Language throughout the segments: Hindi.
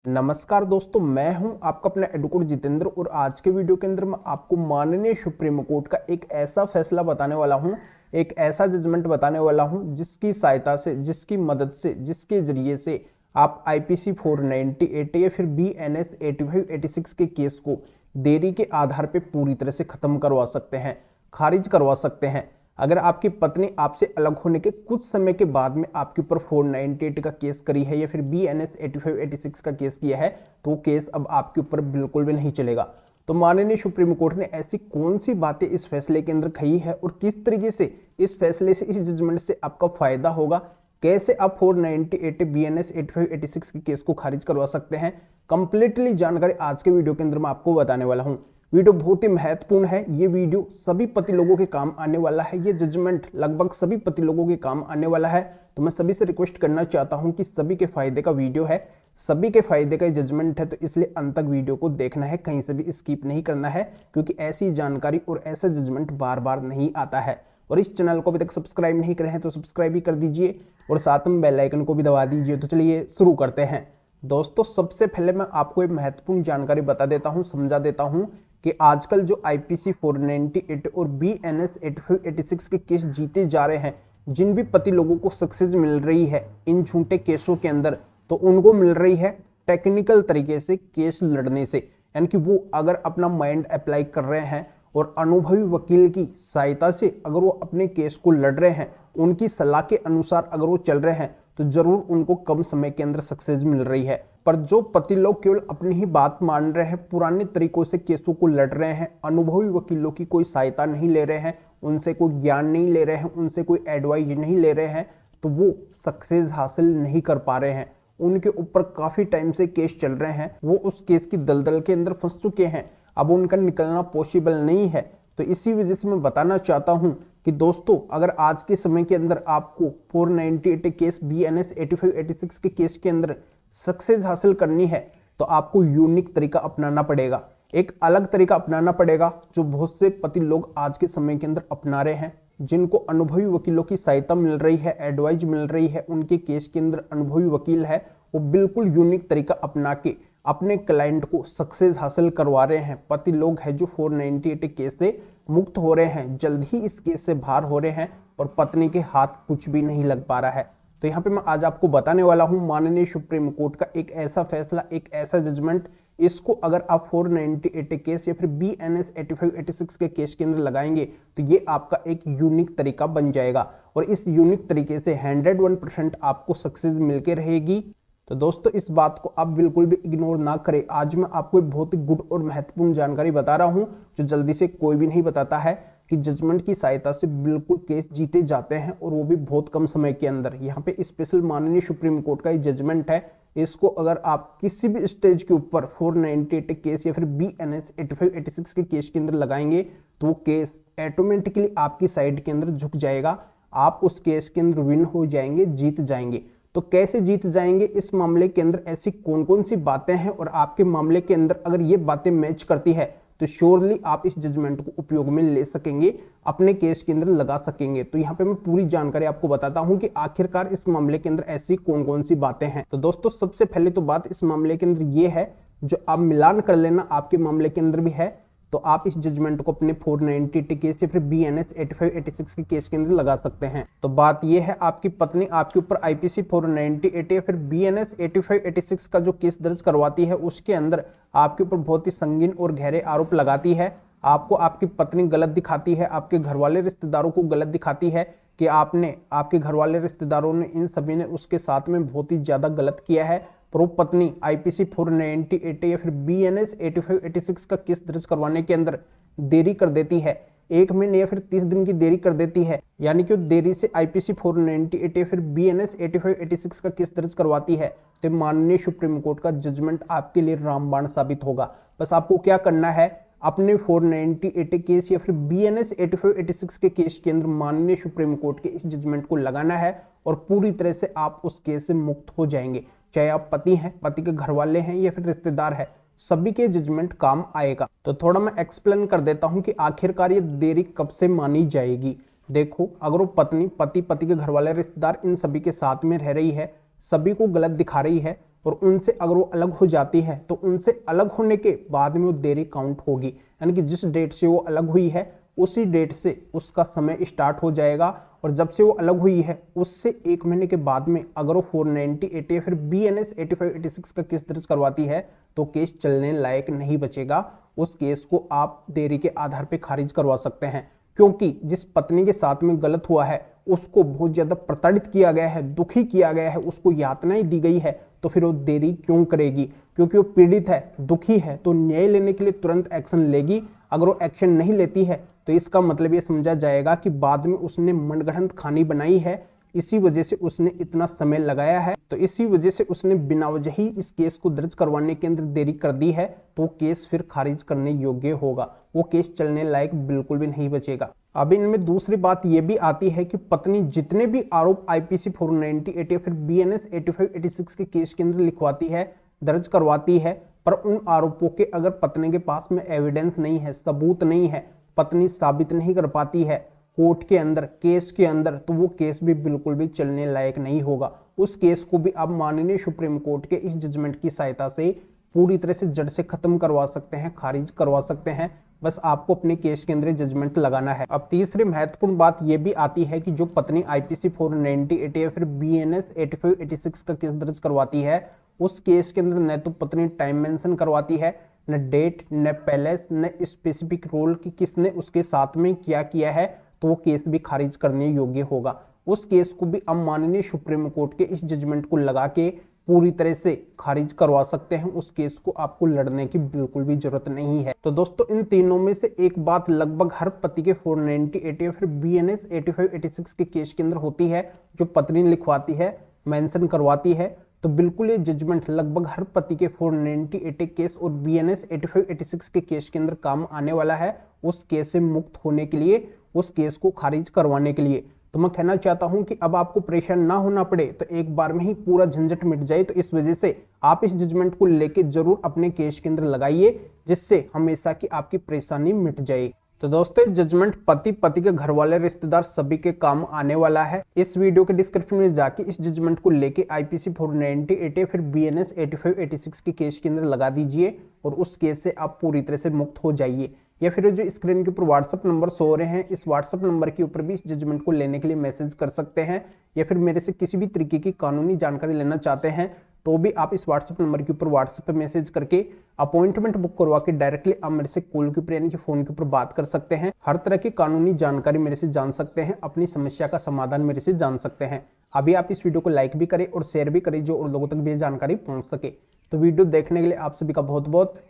नमस्कार दोस्तों, मैं हूं आपका अपना एडवोकेट जितेंद्र और आज के वीडियो के अंदर मैं आपको माननीय सुप्रीम कोर्ट का एक ऐसा फैसला बताने वाला हूं, एक ऐसा जजमेंट बताने वाला हूं जिसकी सहायता से, जिसकी मदद से, जिसके जरिए से आप आईपीसी 498 या फिर बीएनएस 8586 के केस को देरी के आधार पर पूरी तरह से खत्म करवा सकते हैं, खारिज करवा सकते हैं। अगर आपकी पत्नी आपसे अलग होने के कुछ समय के बाद में आपके ऊपर 498 का केस करी है या फिर बीएनएस 8586 का केस किया है, तो वो केस अब आपके ऊपर बिल्कुल भी नहीं चलेगा। तो माननीय सुप्रीम कोर्ट ने ऐसी कौन सी बातें इस फैसले के अंदर कही है और किस तरीके से इस फैसले से, इस जजमेंट से आपका फायदा होगा, कैसे आप 498 बीएनएस 8586 के केस को खारिज करवा सकते हैं, कंप्लीटली जानकारी आज के वीडियो के अंदर मैं आपको बताने वाला हूं। वीडियो बहुत ही महत्वपूर्ण है। ये वीडियो सभी पति लोगों के काम आने वाला है। ये जजमेंट लगभग सभी पति लोगों के काम आने वाला है। तो मैं सभी से रिक्वेस्ट करना चाहता हूं कि सभी के फायदे का वीडियो है, सभी के फायदे का जजमेंट है, तो इसलिए अंत तक वीडियो को देखना है, कहीं से भी स्किप नहीं करना है, क्योंकि ऐसी जानकारी और ऐसा जजमेंट बार बार नहीं आता है। और इस चैनल को अभी तक सब्सक्राइब नहीं करे हैं तो सब्सक्राइब भी कर दीजिए और साथ में बेल आइकन को भी दबा दीजिए। तो चलिए शुरू करते हैं। दोस्तों, सबसे पहले मैं आपको एक महत्वपूर्ण जानकारी बता देता हूं, समझा देता हूं कि आजकल जो आईपीसी 498 और बीएनएस 8586 के केस जीते जा रहे हैं, जिन भी पति लोगों को सक्सेस मिल रही है इन झूठे केसों के अंदर, तो उनको मिल रही है टेक्निकल तरीके से केस लड़ने से। यानी कि वो अगर अपना माइंड अप्लाई कर रहे हैं और अनुभवी वकील की सहायता से अगर वो अपने केस को लड़ रहे हैं, उनकी सलाह के अनुसार अगर वो चल रहे हैं, तो जरूर उनको कम समय के अंदर सक्सेस मिल रही है। पर जो पति लोग केवल अपनी ही बात मान रहे हैं, पुराने तरीकों से केसों को लड़ रहे हैं, अनुभवी वकीलों की कोई सहायता नहीं ले रहे हैं, उनसे कोई ज्ञान नहीं ले रहे हैं, उनसे कोई एडवाइस नहीं ले रहे हैं, तो वो सक्सेस हासिल नहीं कर पा रहे हैं। उनके ऊपर काफी टाइम से केस चल रहे हैं, वो उस केस की दलदल के अंदर फंस चुके हैं, अब उनका निकलना पॉसिबल नहीं है। तो इसी वजह से मैं बताना चाहता हूं कि दोस्तों, अगर आज के समय के अंदर आपको 498 केस बीएनएस 8586 के केस के अंदर सक्सेस हासिल करनी है, तो आपको यूनिक तरीका अपनाना पड़ेगा, एक अलग तरीका अपनाना पड़ेगा, जो बहुत से पति लोग आज के समय के अंदर अपना रहे हैं, जिनको अनुभवी वकीलों की सहायता मिल रही है, एडवाइस मिल रही है, उनके केस के अंदर अनुभवी वकील है, वो बिल्कुल यूनिक तरीका अपना के अपने क्लाइंट को सक्सेस हासिल करवा रहे हैं। पति लोग हैं जो 498 केस से मुक्त हो रहे हैं, जल्द ही इस केस से बाहर हो रहे हैं और पत्नी के हाथ कुछ भी नहीं लग पा रहा है। तो यहाँ पे मैं आज आपको बताने वाला हूँ माननीय सुप्रीम कोर्ट का एक ऐसा फैसला, एक ऐसा जजमेंट, इसको अगर आप 498 केस या फिर बीएनएस 8586 के केस के अंदर लगाएंगे, तो ये आपका एक यूनिक तरीका बन जाएगा और इस यूनिक तरीके से 101% आपको सक्सेस मिलके रहेगी। तो दोस्तों, इस बात को आप बिल्कुल भी इग्नोर ना करें। आज मैं आपको एक बहुत ही गुड और महत्वपूर्ण जानकारी बता रहा हूं, जो जल्दी से कोई भी नहीं बताता है, कि जजमेंट की सहायता से बिल्कुल केस जीते जाते हैं और वो भी बहुत कम समय के अंदर। यहाँ पे स्पेशल माननीय सुप्रीम कोर्ट का ये जजमेंट है, इसको अगर आप किसी भी स्टेज के ऊपर 498 केस या फिर बीएनएस 8586 के केस के अंदर लगाएंगे, तो वो केस ऑटोमेटिकली आपकी साइड के अंदर झुक जाएगा, आप उस केस के अंदर विन हो जाएंगे, जीत जाएंगे। तो कैसे जीत जाएंगे, इस मामले के अंदर ऐसी कौन कौन सी बातें हैं और आपके मामले के अंदर अगर ये बातें मैच करती है, तो श्योरली आप इस जजमेंट को उपयोग में ले सकेंगे, अपने केस के अंदर लगा सकेंगे। तो यहाँ पे मैं पूरी जानकारी आपको बताता हूँ कि आखिरकार इस मामले के अंदर ऐसी कौन कौन सी बातें हैं। तो दोस्तों, सबसे पहले तो बात इस मामले के अंदर ये है, जो आप मिलान कर लेना आपके मामले के अंदर भी है, तो आप इस जजमेंट को अपने 498 केस या फिर बीएनएस 8586 के केस के अंदर लगा सकते हैं। तो बात यह है, आपकी पत्नी आपके ऊपर आईपीसी 498 या फिर बीएनएस 8586 का जो केस दर्ज करवाती है, उसके अंदर आपके ऊपर बहुत ही संगीन और गहरे आरोप लगाती है। आपको आपकी पत्नी गलत दिखाती है, आपके घर वाले रिश्तेदारों को गलत दिखाती है कि आपके घर वाले रिश्तेदारों ने, इन सभी ने उसके साथ में बहुत ही ज्यादा गलत किया है। पर वो पत्नी आईपीसी 498 या फिर बीएनएस 8586 का केस दर्ज करवाने के अंदर देरी कर देती है, 1 महीने या फिर 30 दिन की देरी कर देती है। यानी कि देरी से आईपीसी 498 या फिर बीएनएस 8586 का केस दर्ज करवाती है, तो माननीय सुप्रीम कोर्ट का जजमेंट आपके लिए रामबाण साबित होगा। बस आपको क्या करना है, अपने 498 केस या फिर बीएनएस 8586 के केस के अंदर माननीय सुप्रीम कोर्ट के इस जजमेंट को लगाना है और पूरी तरह से आप उस केस से मुक्त हो जाएंगे। चाहे आप पति हैं, पति के घर वाले हैं या फिर रिश्तेदार हैं, सभी के जजमेंट काम आएगा। तो थोड़ा मैं एक्सप्लेन कर देता हूं कि आखिरकार ये देरी कब से मानी जाएगी। देखो, अगर वो पत्नी, पति के घर वाले, रिश्तेदार, इन सभी के साथ में रह रही है, सभी को गलत दिखा रही है, और उनसे अगर वो अलग हो जाती है तो उनसे अलग होने के बाद में वो देरी काउंट होगी, यानी कि जिस डेट से वो अलग हुई है उसी डेट से उसका समय स्टार्ट हो जाएगा। और जब से वो अलग हुई है उससे 1 महीने के बाद में अगर वो 490 80 या फिर BNS 85 86 का केस दर्ज करवाती है तो केस चलने लायक नहीं बचेगा। उस केस को आप देरी के आधार पर खारिज करवा सकते हैं, क्योंकि जिस पत्नी के साथ में गलत हुआ है उसको बहुत ज्यादा प्रताड़ित किया गया है, दुखी किया गया है, उसको यातनाएं दी गई है, तो फिर वो देरी क्यों करेगी? क्योंकि वो पीड़ित है, दुखी है, तो न्याय लेने के लिए तुरंत एक्शन लेगी। अगर वो एक्शन नहीं लेती है तो इसका मतलब ये समझा जाएगा कि बाद में उसने मनगढ़ंत कहानी बनाई है, इसी वजह से उसने इतना समय लगाया है, तो इसी वजह से उसने बिना वजह ही इस केस को दर्ज करवाने के अंदर देरी कर दी है, तो केस फिर खारिज करने योग्य होगा, वो केस चलने लायक बिल्कुल भी नहीं बचेगा। अब इनमें दूसरी बात यह भी आती है कि पत्नी जितने भी आरोप IPC 490 80 या फिर BNS 85 86 के केस के अंदर लिखवाती है, दर्ज करवाती है, पर उन आरोपों के अगर पत्नी के पास में एविडेंस नहीं है, सबूत नहीं है, पत्नी साबित नहीं कर पाती है कोर्ट के अंदर, केस के अंदर, तो वो केस भी बिल्कुल भी चलने लायक नहीं होगा। उस केस को भी आप माननीय सुप्रीम कोर्ट के इस जजमेंट की सहायता से पूरी तरह से जड़ से खत्म करवा सकते हैं, खारिज करवा सकते हैं। बस आपको अपने केस के अंदर जजमेंट लगाना है। अब तीसरी महत्वपूर्ण बात यह भी आती है कि जो पत्नी IPC 490 80 या फिर BNS 85 86 का केस दर्ज करवाती है, उस केस के अंदर न तो पत्नी टाइम मेंशन करवाती है, न डेट, न पैलेस, न स्पेसिफिक रोल कि किसने उसके साथ में क्या किया है, तो वो केस भी खारिज करने योग्य होगा। उस केस को भी अब माननीय सुप्रीम कोर्ट के इस जजमेंट को लगा के पूरी तरह से खारिज करवा सकते हैं। उस केस को आपको लड़ने की बिल्कुल भी जरूरत नहीं है। तो दोस्तों इन तीनों में से एक बात लगभग हर पति के 490 80 या फिर BNS 85 86 के केस के अंदर होती है, जो पत्नी लिखवाती है, मेंशन करवाती है, तो बिल्कुल ये जजमेंट लगभग हर पति के 490 80 केस और BNS 85 86 के केस के अंदर काम आने वाला है, उस केस से मुक्त होने के लिए, उस केस को खारिज करवाने के लिए। तो मैं कहना चाहता हूं कि अब आपको परेशान ना होना पड़े, तो एक बार में ही पूरा झंझट मिट जाए। तो इस वजह से आप इस जजमेंट को लेके जरूर अपने केस के अंदर लगाइए, जिससे हमेशा की आपकी परेशानी मिट जाए। तो दोस्तों जजमेंट पति के घर वाले रिश्तेदार सभी के काम आने वाला है। इस वीडियो के डिस्क्रिप्शन में जाके इस जजमेंट को लेके IPC 490 80 फिर BNS 85 86 के केस के अंदर लगा दीजिए और उस केस से आप पूरी तरह से मुक्त हो जाइए। या फिर जो स्क्रीन के ऊपर व्हाट्सअप नंबर शो हो रहे हैं, इस व्हाट्सअप नंबर के ऊपर भी इस जजमेंट को लेने के लिए मैसेज कर सकते हैं। या फिर मेरे से किसी भी तरीके की कानूनी जानकारी लेना चाहते हैं तो भी आप इस व्हाट्सएप नंबर के ऊपर व्हाट्सएप पे मैसेज करके अपॉइंटमेंट बुक करवा के डायरेक्टली आप मेरे से कॉल के ऊपर यानी कि फोन के ऊपर बात कर सकते हैं। हर तरह की कानूनी जानकारी मेरे से जान सकते हैं, अपनी समस्या का समाधान मेरे से जान सकते हैं। अभी आप इस वीडियो को लाइक भी करें और शेयर भी करें, जो और लोगों तक भी जानकारी पहुंच सके। तो वीडियो देखने के लिए आप सभी का बहुत बहुत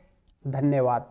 धन्यवाद।